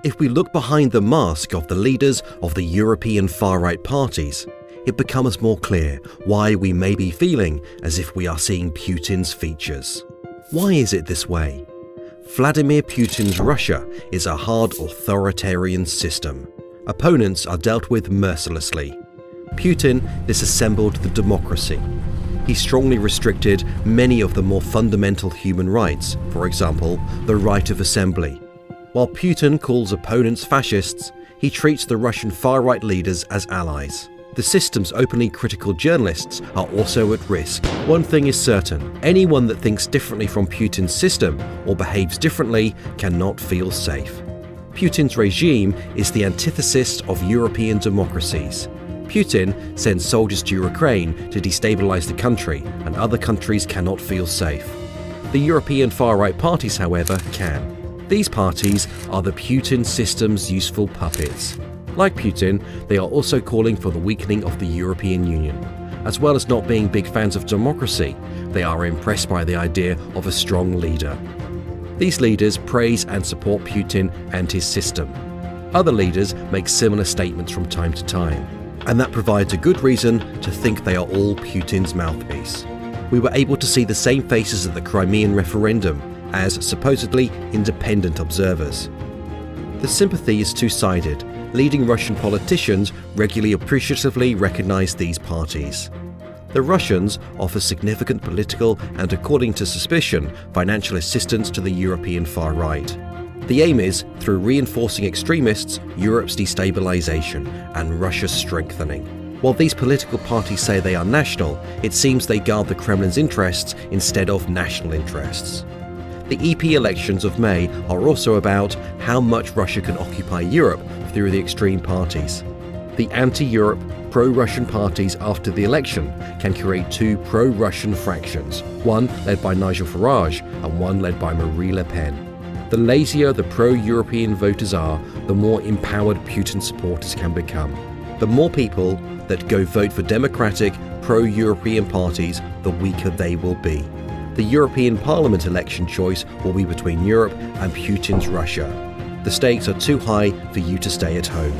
If we look behind the mask of the leaders of the European far-right parties, it becomes more clear why we may be feeling as if we are seeing Putin's features. Why is it this way? Vladimir Putin's Russia is a hard authoritarian system. Opponents are dealt with mercilessly. Putin disassembled the democracy. He strongly restricted many of the more fundamental human rights, for example, the right of assembly. While Putin calls opponents fascists, he treats the Russian far-right leaders as allies. The system's openly critical journalists are also at risk. One thing is certain, anyone that thinks differently from Putin's system or behaves differently cannot feel safe. Putin's regime is the antithesis of European democracies. Putin sends soldiers to Ukraine to destabilize the country, and other countries cannot feel safe. The European far-right parties, however, can. These parties are the Putin system's useful puppets. Like Putin, they are also calling for the weakening of the European Union. As well as not being big fans of democracy, they are impressed by the idea of a strong leader. These leaders praise and support Putin and his system. Other leaders make similar statements from time to time, and that provides a good reason to think they are all Putin's mouthpiece. We were able to see the same faces at the Crimean referendum as supposedly independent observers. The sympathy is two-sided. Leading Russian politicians regularly appreciatively recognize these parties. The Russians offer significant political and, according to suspicion, financial assistance to the European far right. The aim is, through reinforcing extremists, Europe's destabilization and Russia's strengthening. While these political parties say they are national, it seems they guard the Kremlin's interests instead of national interests. The EP elections of May are also about how much Russia can occupy Europe through the extreme parties. The anti-Europe, pro-Russian parties after the election can create two pro-Russian fractions, one led by Nigel Farage and one led by Marine Le Pen. The lazier the pro-European voters are, the more empowered Putin supporters can become. The more people that go vote for democratic, pro-European parties, the weaker they will be. The European Parliament election choice will be between Europe and Putin's Russia. The stakes are too high for you to stay at home.